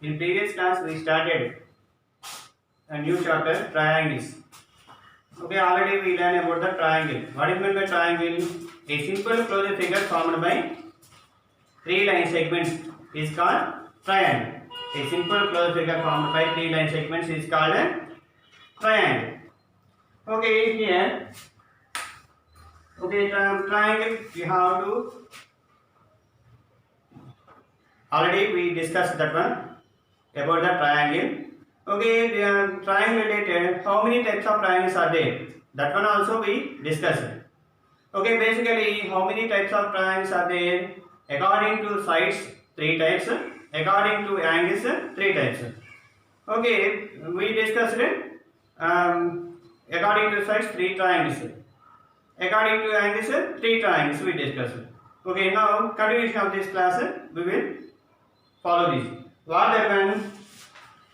In previous class we started a new chapter, triangles. Okay, already we learned about the triangle. What is meant by triangle? A simple closed figure formed by three line segments is called triangle. A simple closed figure formed by three line segments is called a triangle. Okay, here, okay, triangle we have to, already we discussed that one about the triangle. Okay, the triangle related, how many types of triangles are there? That one also we discussed. Okay, basically how many types of triangles are there? According to sides, three types. According to angles, three types. Okay, we discussed according to sides, three triangles. According to angles, three triangles we discussed. Okay, now continuation of this class, we will follow this. What happens?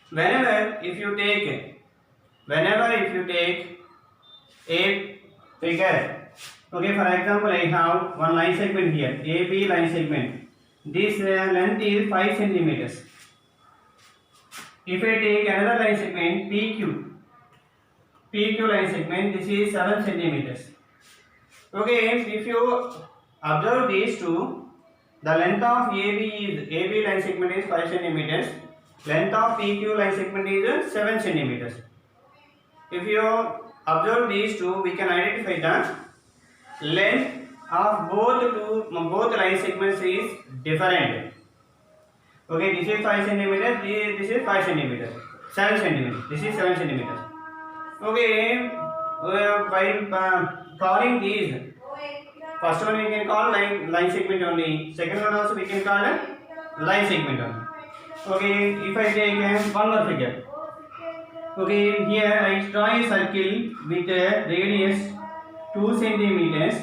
Whenever if you take a figure, okay, for example, I have one line segment here, AB line segment. This length is 5 centimeters. If I take another line segment, PQ line segment, this is 7 centimeters. Okay, if you observe these two, the length of AB line segment is 5 centimeters. Length of PQ line segment is 7 centimeters. If you observe these two, we can identify the length of both line segments is different. Okay, this is 5 centimeters. This is 5 centimeters. 7 centimeters. This is 7 centimeters. Okay, by calling these, first one we can call line segment only. Second one also we can call line segment only. Okay, if I take one more figure. Okay, here I draw a circle with a radius 2 centimeters.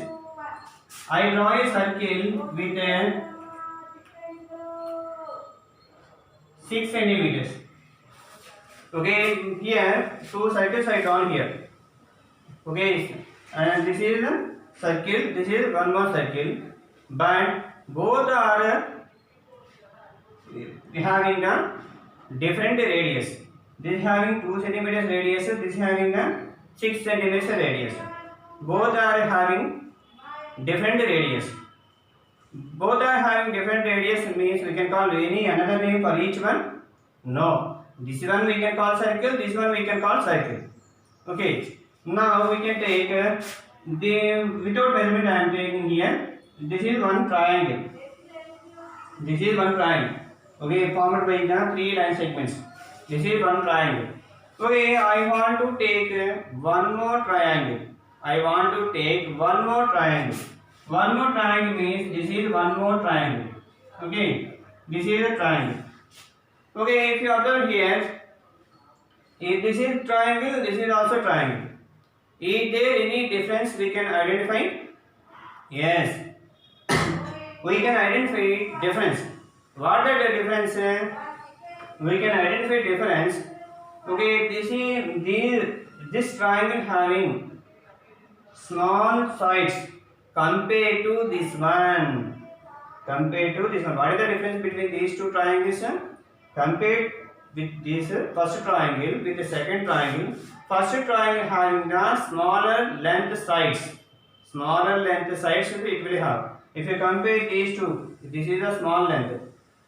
I draw a circle with a 6 centimeters. Okay, here two circles I drawn here. Okay, and this is a circle, this is one more circle, but both are having a different radius. This is having 2 centimeters radius, this is having a 6 centimeters radius. Both are having different radius. Both are having different radius means we can call any another name for each one? No. This one we can call circle, this one we can call circle. Okay. Now we can take the without measurement I am taking here. This is one triangle. This is one triangle. Okay, formed by the three line segments. This is one triangle. Okay, I want to take one more triangle. I want to take one more triangle. One more triangle means this is one more triangle. Okay, this is a triangle. Okay, if you observe here, if this is triangle, this is also triangle. Is there any difference we can identify? Yes, we can identify difference. What is the difference? We can identify difference. Okay, this triangle having small sides compared to this one. Compared to this one, what is the difference between these two triangles? Compared with this first triangle with the second triangle. First triangle having the smaller length sides. Smaller length sides it will have. If you compare these two, this is a small length.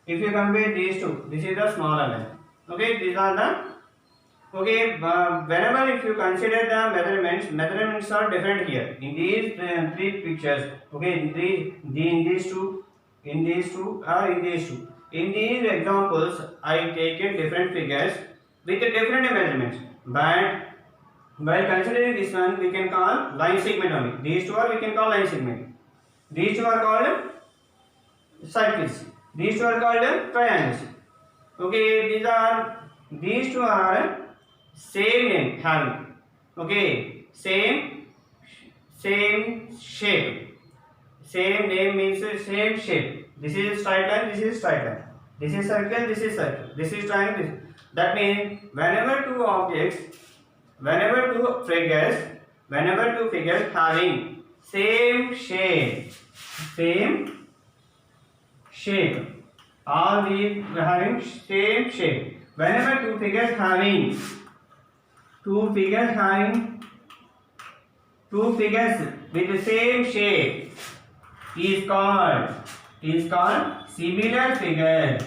If you compare these two, this is a smaller length. Okay, these are the, okay, whenever if you consider the measurements are different here in these three pictures. Okay, in these two, in these two, or in these two. In these examples, I taken different figures with different measurements. But while considering this one, we can call line segment only. These two are we can call line segment. These two are called circles. These two are called triangles. Okay, these two are same name having. Okay, same shape. Same name means same shape. This is straight line, this is straight line. This is circle, this is circle. This is triangle. That means whenever two figures having same shape, All these having same shape. Whenever two figures having with the same shape is called similar figures.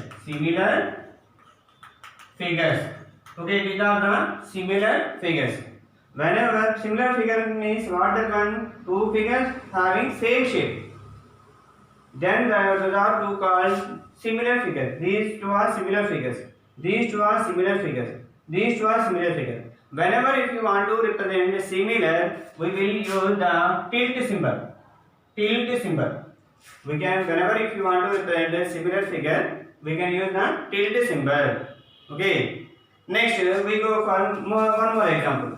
Okay, these are the similar figures. Whenever similar figure means what the one two figures having same shape, then those are two called similar figures. These two are similar figures. Whenever if you want to represent similar, we will use the tilt symbol. Whenever if you want to represent a similar figure, we can use the tilt symbol. Okay. Next, we go for one more example.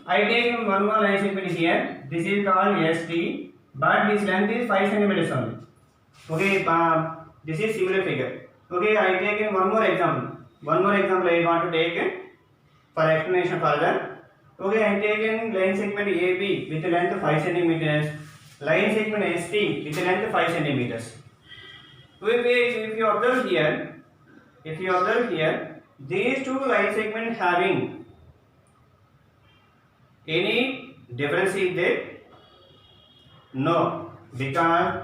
I take one more line segment here. This is called ST, but this length is 5 centimeters only. Okay, this is similar figure. Okay, I take in one more example. I want to take for explanation further. Okay, I take in line segment AB with a length of 5 centimeters. Line segment ST with a length of 5 centimeters. If you observe here, these two line segments having any difference is there? No, because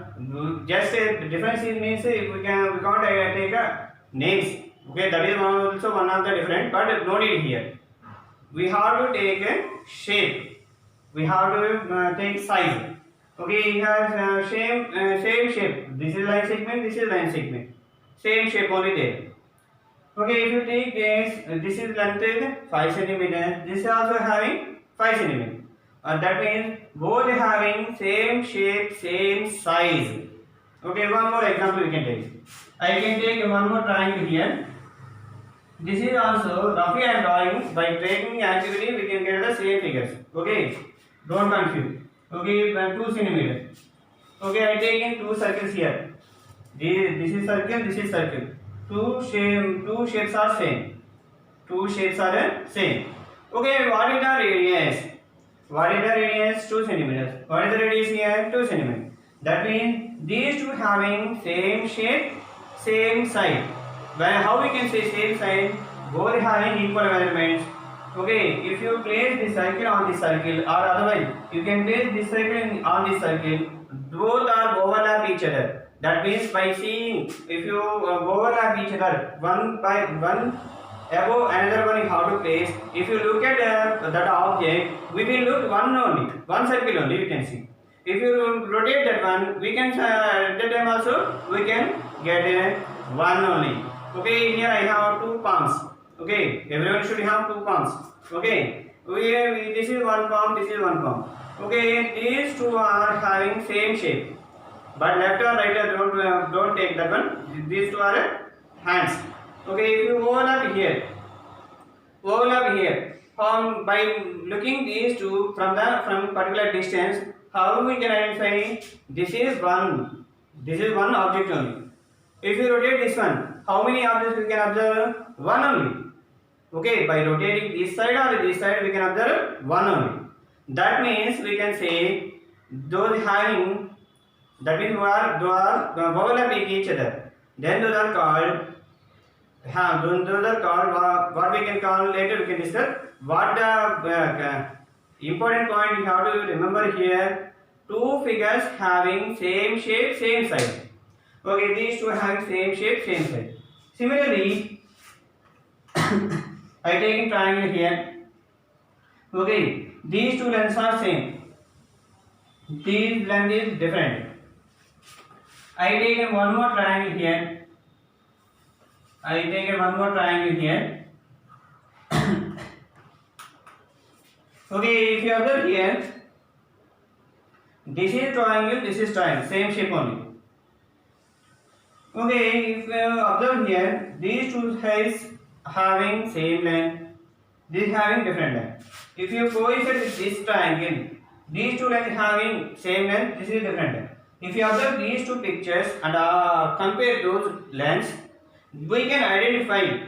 just a difference means we can't take a names. Okay, that is also one of the different, but no need here. We have to take a shape. We have to take size. Okay, it has same shape. This is line segment. This is line segment. Same shape only there. Okay, if you take this is length is 5 centimeters. This is also having 5 centimeters. That means both having same shape, same size. Okay, one more example we can take. I can take one more triangle here. This is also roughly I am drawing. By taking activity, we can get the same figures. Okay, don't confuse. Okay, 2 centimeters. Okay, I take in two circles here. This is circle. This is circle. Two shapes are same. Okay, what is the radius? 2 centimeters. What is the radius here? 2 centimeters. That means these two having same shape, same size. How we can say same size? Both having equal measurements. Okay, if you place this circle on this circle, or otherwise you can place this circle on this circle, both are overlap each other. That means by seeing, if you overlap each other one by one above another one, how to place. If you look at that object, we will look one circle only we can see. If you rotate that one, we can at that time also we can get one only. Okay, here I have two palms. Okay, everyone should have two palms. Okay, this is one palm, this is one palm. Okay, these two are having same shape, but left or right don't take that one. These two are hands. Okay, if you overlap here, by looking these two from particular distance, how we can identify this is one object only. If you rotate this one, how many objects we can observe? One only. Okay, by rotating this side or this side, we can observe one only. That means we can say those having, that means those are overlapping each other. Then those are called what we can call later. We can discuss what the important point you have to remember here. Two figures having same shape, same size. Okay, these two having same shape, same size. Similarly, I take a triangle here. Okay, these two lengths are same. These length is different. I take one more triangle here. Okay, if you observe here, this is triangle, same shape only. Okay, if you observe here, these two sides having same length, this having different length. If you coincide with this triangle, these two lengths having same length, this is different length. If you observe these two pictures and compare those lengths, we can identify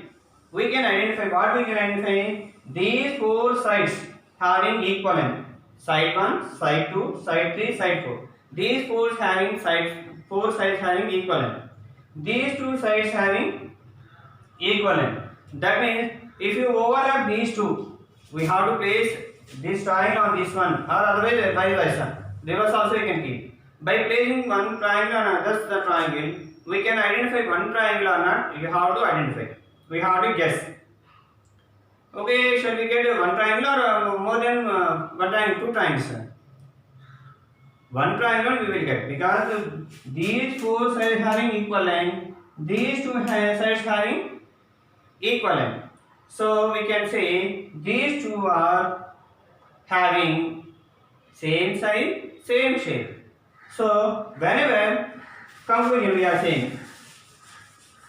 these four sides having equal length. side 1, side 2, side 3, side 4. These four sides having equivalent. These two sides having equivalent. That means if you overlap these two, we have to place this triangle on this one, or otherwise vice versa. Reverse also you can keep. By placing one triangle on another triangle, we can identify one triangle or not. You have to identify. We have to guess. Okay, shall we get one triangle or more than one triangle? Two triangles. One triangle we will get, because these four sides having equivalent, these two sides having equivalent. So we can say these two are having same side, same shape. So whenever conclusion we are saying,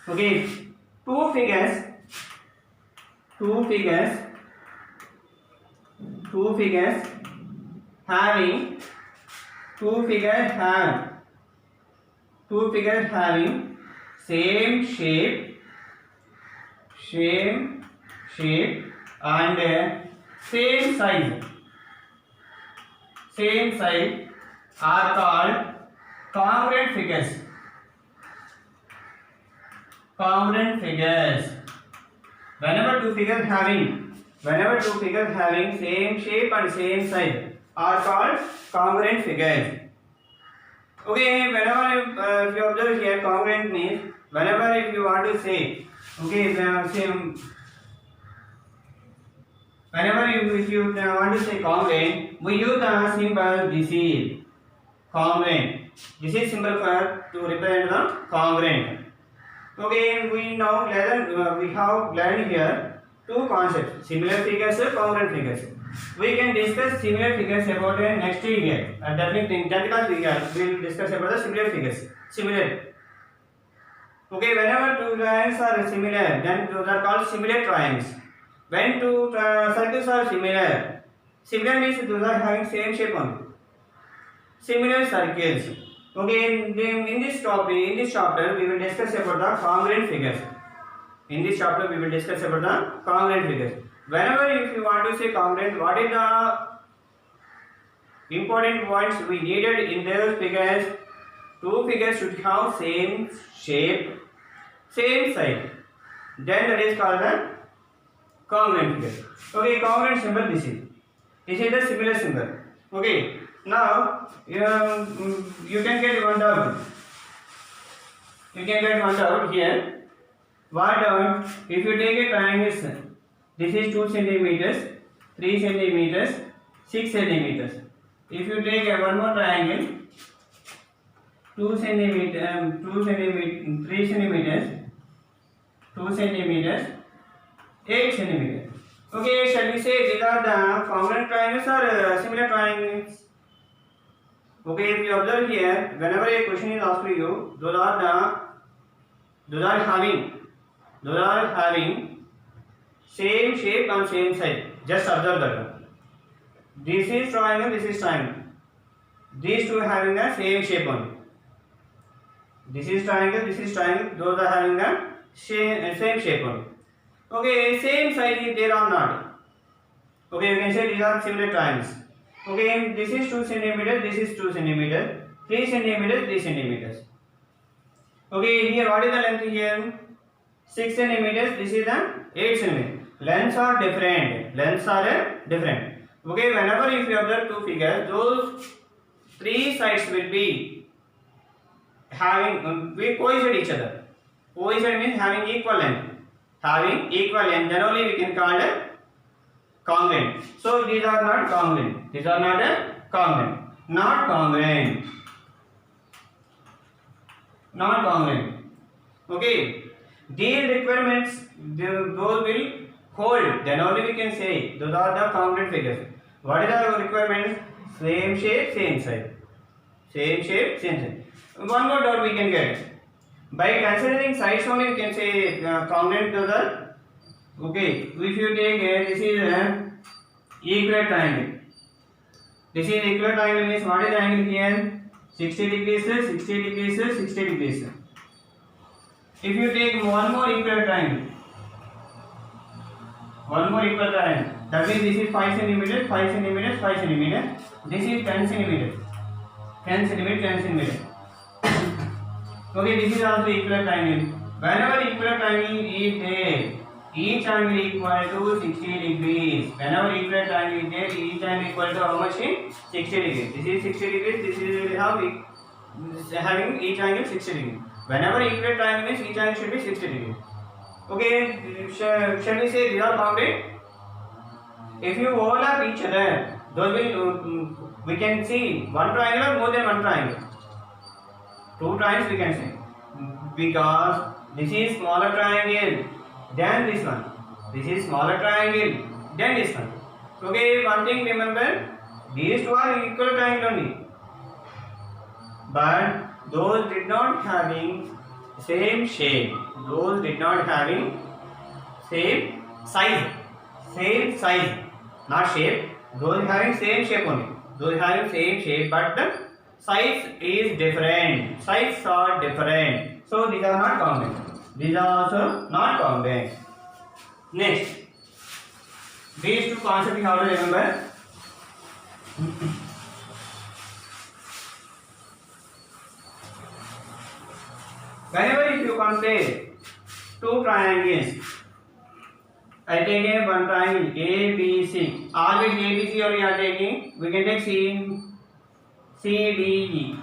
okay, two figures having same shape and same size are called congruent figures. Whenever two figures having same shape and same size are called congruent figures. Okay, whenever if you observe here, congruent means whenever if you want to say, okay, whenever if you want to say congruent, we use the symbol this is congruent. This is symbol for to represent the congruent. Okay, we now we have learned here two concepts: similar figures, congruent figures. We can discuss similar figures about next year. Definitely in 10th class we will discuss about the similar figures. Similar. Okay, whenever two triangles are similar, then those are called similar triangles. When two circles are similar means those are having same shape only. Similar circles. Okay, in this chapter we will discuss about the congruent figures. In this chapter we will discuss about the congruent figures. Whenever if you want to say congruent, what is the important points we needed in those figures? Two figures should have same shape, same size. Then that is called the congruent figure. Okay, congruent symbol this is the similar symbol. Okay, now you can get one doubt. Here. What doubt? If you take a triangle, this is 2 centimeters, 3 centimeters, 6 centimeters. If you take one more triangle, 2 centimeters, 3 centimeters, 2 centimeters, 8 centimeters. Okay, shall we say these are the congruent triangles or similar triangles? Okay, if you observe here, whenever a question is asked to you, those are having same shape and same size. Just observe that one. This is triangle, this is triangle. These two having the same shape only. This is triangle, this is triangle. Those are having the same shape only. Okay, same size is there or not? Okay, you can say these are similar triangles. Okay, this is 2 centimeters, this is 2 centimeters, 3 centimeters, 3 centimeters. Okay, here what is the length here? 6 centimeters, this is the 8 centimeters. Lengths are different. Okay, whenever if you observe two figures, those three sides will be having we coincide each other. Coincide means having equal length. Then only we can call it congruent. So these are not congruent. Not congruent. Okay. These requirements, those will hold. Then only we can say those are the congruent figures. What is the requirements? Same shape, same size. One more doubt we can get. By considering sides only, we can say congruent to the. Okay, if you take this is an equilateral triangle. This is equilateral triangle means what is the angle here? 60 degrees, 60 degrees, 60 degrees. If you take one more equilateral triangle, That means this is 5 centimeters, 5 centimeters, 5 centimeters. This is 10 centimeters, 10 centimeters, 10 centimeters. Okay, this is also equilateral triangle. Whenever equilateral triangle is there, each angle equal to 60 degrees. Whenever equilateral triangle is there, each angle equal to how much? 60 degrees. This is 60 degrees. This is how having each angle 60 degrees. Whenever equilateral triangle is, each angle should be 60 degrees. Okay, shall we say these are bounded? If you overlap each other, those will we can see one triangle or more than one triangle. Two triangles we can see, because this is smaller triangle than this one. This is smaller triangle than this one. Okay, one thing remember, these two are equal triangle only, but those did not having same shape. Those did not having same size. Same size, not shape. Those having same shape only. Those having same shape, but the size is different. Sizes are different. So these are not congruent. These are also not congruent. Next, these two concepts you have to remember. Whenever if you compare two triangles, I take a one triangle A, B, C. Always A, B, C only are taking. We can take C, D, E.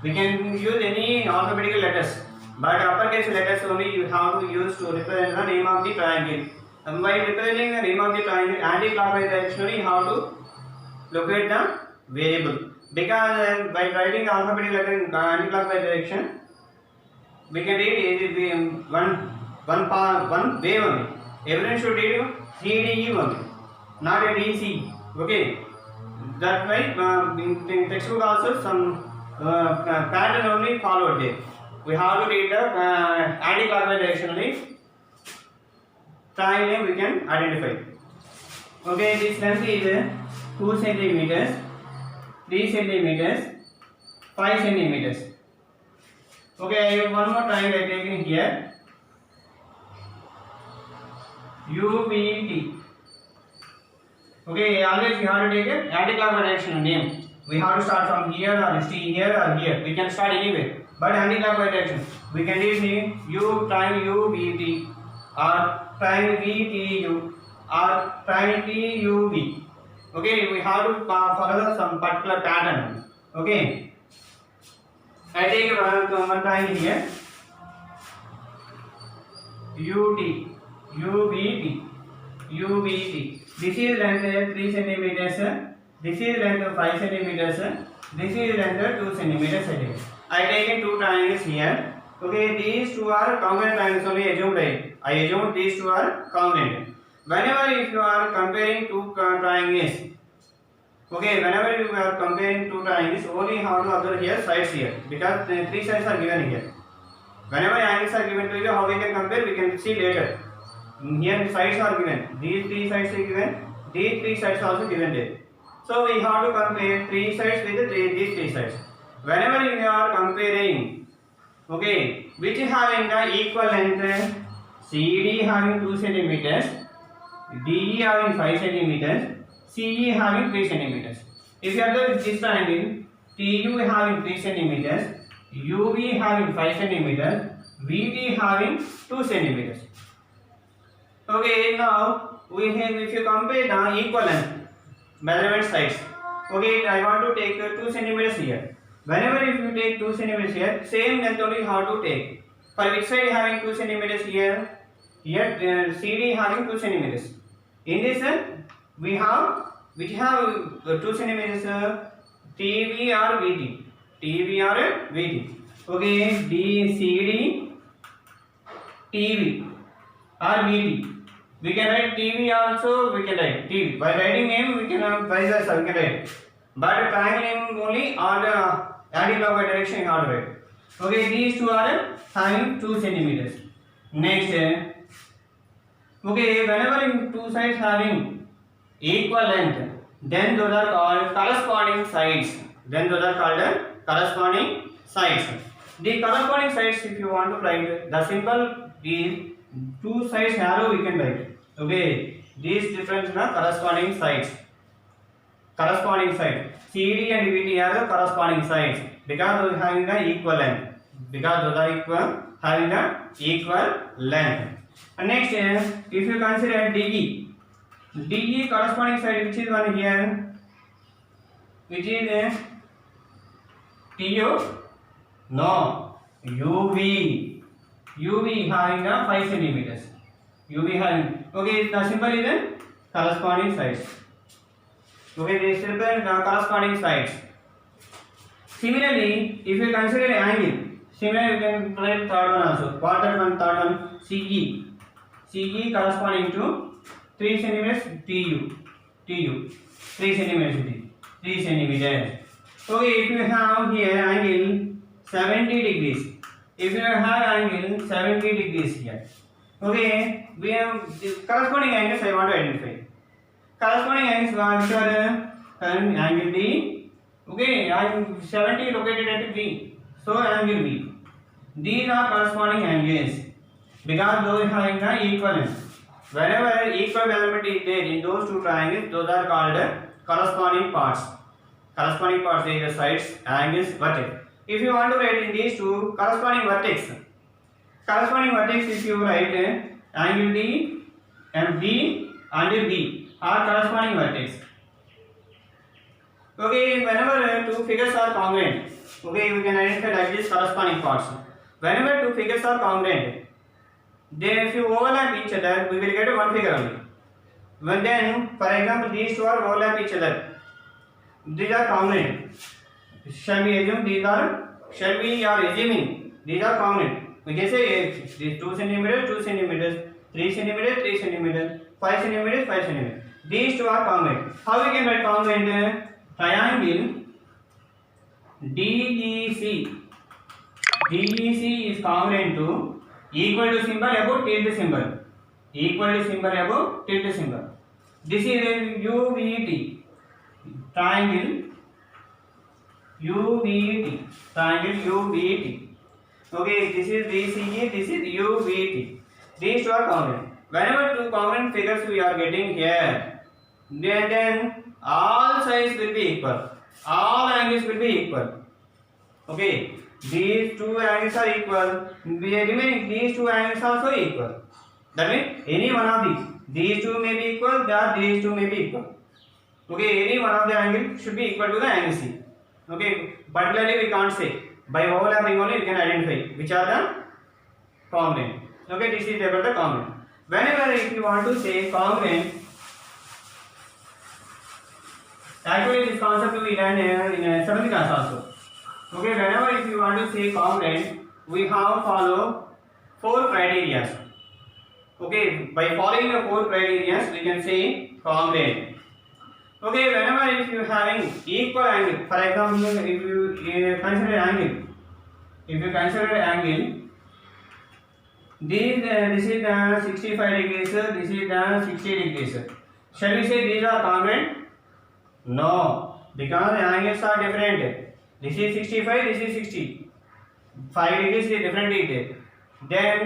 We can use any alphabetical letters, but uppercase letters only you have to use to represent the name of the triangle. And by representing the name of the triangle, anti-clockwise direction you have to locate the variable. Because by writing alphabetical letter in anti-clockwise direction, we can read one way only. Everyone should read C, D, E only, not a D, C. Okay. That way, in textbook also some pattern only followed there. We have to read the anti-clockwise direction only. Triangle we can identify. Okay, this length is 2 centimeters, 3 centimeters, 5 centimeters. Okay, I have one more triangle I taken here. UVT. Okay, always we have to take an anti-clockwise direction name. We have to start from here or here or here. We can start anywhere, but anti-clockwise direction. We can read name U triangle UVT or triangle VTU or triangle TUV. Okay, we have to follow some particular pattern. Okay, I take one triangle here. UT, UVT, UVT. This is length 3 centimeters. This is length 5 centimeters. This is length 2 centimeters. I take two triangles here. Okay, these two are congruent triangles only assumed. I assume these two are congruent. Whenever if you are comparing two triangles, okay, whenever you are comparing two triangles, only how to observe here sides here, because three sides are given here. Whenever angles are given to you, how we can compare, we can see later. Here the sides are given. These three sides are given. These three sides are also given there. So we have to compare three sides with these three sides. Whenever you are comparing, okay, which is having the equal length, CD having 2 centimeters, DE having 5 centimeters, CE having 3 centimeters. If you observe this triangle, TU having 3 centimeters, UV having 5 centimeters, VT having 2 centimeters. Okay, now we have, if you compare the equal length measurement sides, okay, I want to take 2 centimeters here. Whenever if you take 2 centimeters here, same length only how to take. For which side having 2 centimeters here? Here CD having 2 centimeters. In this we have which have 2 centimeters TV or VT. TV or VT. Okay, CD, TV or VT. We can write TV also, we can write TV. By writing name, we can vice versa, we can write. But triangle name only or the anti-clockwise direction how to write. Okay, these two are having 2 centimeters. Next, okay, whenever two sides having equal length, then those are called corresponding sides. Then those are called corresponding sides. The corresponding sides, if you want to write, the symbol is two sides arrow we can write. Okay, These different corresponding sides. Corresponding side. CD and VD are the corresponding sides because those having the equal length. Because those are equal, having the equal length. And next, if you consider DE, DE corresponding side, which is one here, which is TU, no, UV, UV having the 5 centimeters. UV having, okay, the symbol is the corresponding sides. Okay, this represent the corresponding sides. Similarly, if you consider angle, similarly you can write third one also. What that one? Third one, CE. CE corresponding to 3 centimeters TU. 3 centimeters. 3 centimeters. Okay, if you have here angle 70 degrees. If you have angle 70 degrees here. Okay, we have the corresponding angles I want to identify. Corresponding angles which are angle D. Okay, angle 70 located at B. So angle B. These are corresponding angles because those having the equivalence. Whenever equal measurement is there in those two triangles, those are called corresponding parts. Corresponding parts are the sides, angles, vertex. If you want to write in these two corresponding vertex, if you write angle D and B and B are corresponding vertex. Okay, whenever two figures are congruent, okay, we can identify like this corresponding parts. Whenever two figures are congruent, then if you overlap each other, we will get one figure only. When then, for example, these two are overlap each other. These are congruent. Shall we assume these are? Shall we are assuming these are congruent? We can say these 2 centimeters, 2 centimeters, 3 centimeters, 3 centimeters, 5 centimeters, 5 centimeters. These two are congruent. How we can write congruent? Triangle DEC. DEC is congruent to equal to symbol above tilde symbol. Equal to symbol above tilde symbol. This is a UVT. Triangle UVT. Triangle UVT. Okay, this is DCE, this is UVT. These two are congruent. Whenever two congruent figures we are getting here, then all sides will be equal. All angles will be equal. Okay, these two angles are equal. Remaining these two angles also equal. That means any one of these two may be equal. These two may be equal. Okay, any one of the angle should be equal to the angle C. Okay, particularly we can't say. By overlapping only we can identify which are the congruent. Okay, this is about the congruent. Whenever if you want to say congruent, actually this concept we learned in 7th class also. Okay, whenever if you want to say congruent, we have follow 4 criteria. Okay, by following the 4 criteria, we can say congruent. Okay, whenever if you having equal angle, for example, if you consider angle, this is the 65 degrees, this is the 60 degrees. Shall we say these are congruent? No, because the angles are different. This is 65, this is 60. 5 degrees is different degree. Then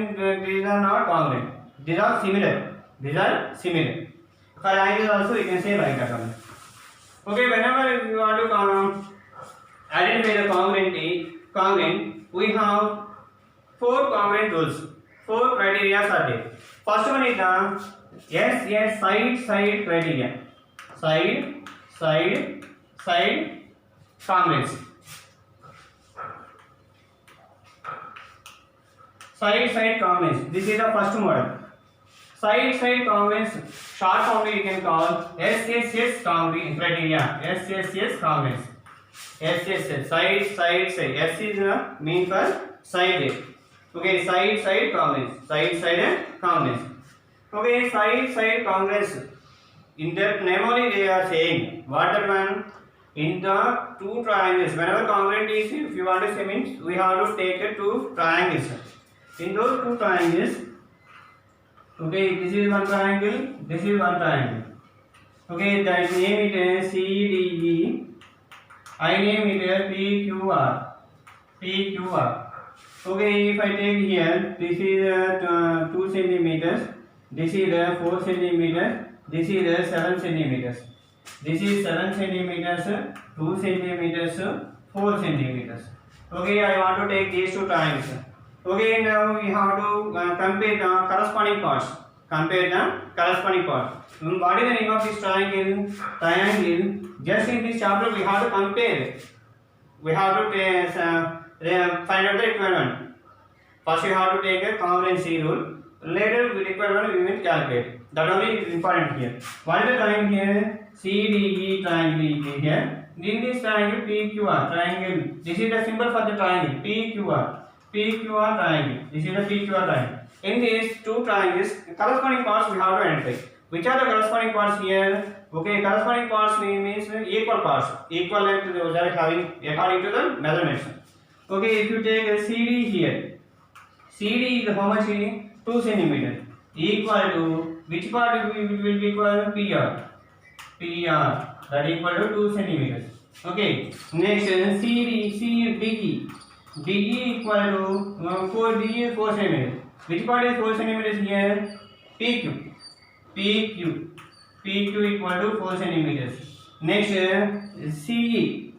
these are not congruent. These are similar. For angles also you can say like that one. Okay, whenever you want to identify the congruent, we have 4 congruent rules. 4 criteria are there. First one is the side criteria. Side congruence. Side congruence. This is the first model. Side congruence, short form you can call SSS congruence criteria. SSS congruence. SSS, side. S is the mean for side. Okay, side congruence. Side congruence. Okay, side congruence. In that name only they are saying what that one. In the 2 triangles, whenever congruent is, if you want to say means we have to take 2 triangles. In those 2 triangles, okay, this is one triangle, this is one triangle. Okay, that name it is CDE. I name it as PQR. Okay, if I take here, this is 2 centimeters, this is 4 centimeters, This is 7 centimeters. This is 7 centimeters, 2 centimeters, 4 centimeters. Okay, I want to take these two triangles. Okay, now we have to compare the corresponding parts. Compare the corresponding parts. What is the name of this triangle? Triangle. Just in this chapter, we have to compare. We have to find out the equivalent. First, you have to take a congruency rule. Later, the equivalent we will calculate. That only is important here. What is the triangle here? CDE triangle is here. In this triangle, PQR triangle. This is the symbol for the triangle. PQR. PQR triangle. This is the PQR triangle. In these two triangles, corresponding parts we have to identify. Which are the corresponding parts here? Okay, corresponding parts means equal parts. Equal length they are having according to the measurements. Okay, if you take a CD here, CD is how much? 2 centimeters. Equal to which part will be equal? PR. PR that equal to 2 centimeters. Okay. Next DE. DE equal to 4 centimeters. Which part is 4 centimeters here? PQ. PQ. PQ equal to 4 centimeters. Next CE.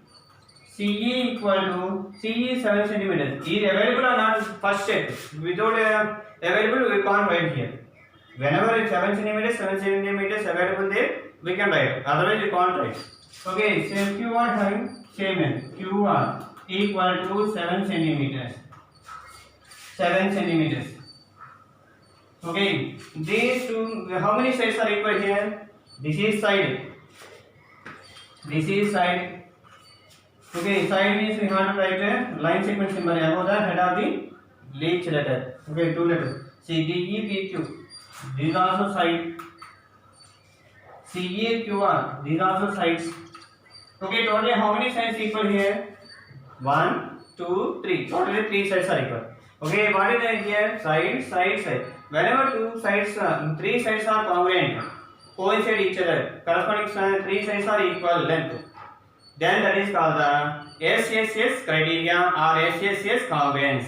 CE equal to CE 7 centimeters. Is available or not? First check. Without available, we can't write here. Whenever it's 7 centimeters available there, we can write. Otherwise, you can't write. Okay, so QR having same length. QR equal to 7 centimeters. 7 centimeters. Okay, these two, how many sides are equal here? This is side. This is side. Okay, side means we have to write a line segment symbol above the head of the each letter. Okay, 2 letters. C, D, E, P, Q. These are also side. C, A, Q, R. These are also sides. Okay, totally how many sides equal here? 1, 2, 3. Totally 3 sides are equal. Okay, what is it here? Side, side, side. Whenever 3 sides are congruent, coincide each other, corresponding 3 sides are equal length, then that is called the SSS criteria or SSS congruence.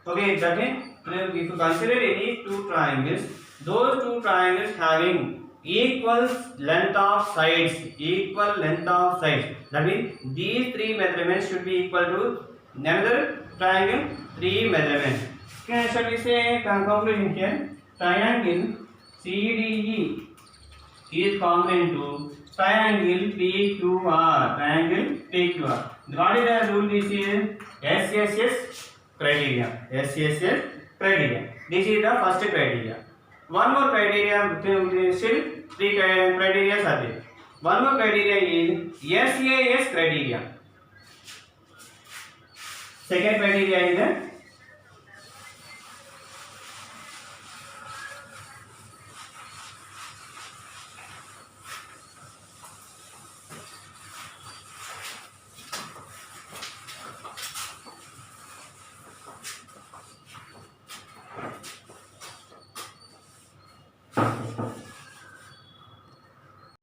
Okay, that means if you consider any two triangles, those two triangles having equal length of sides, that means these 3 measurements should be equal to another triangle 3 measurements. Shall we say conclusion here? Triangle CDE is congruent to triangle PQR. Triangle PQR. What is the rule? This is SSS criteria. SSS criteria. This is the first criteria. One more criteria, still 3 criteria are there. One more criteria is SAS criteria. Second criteria is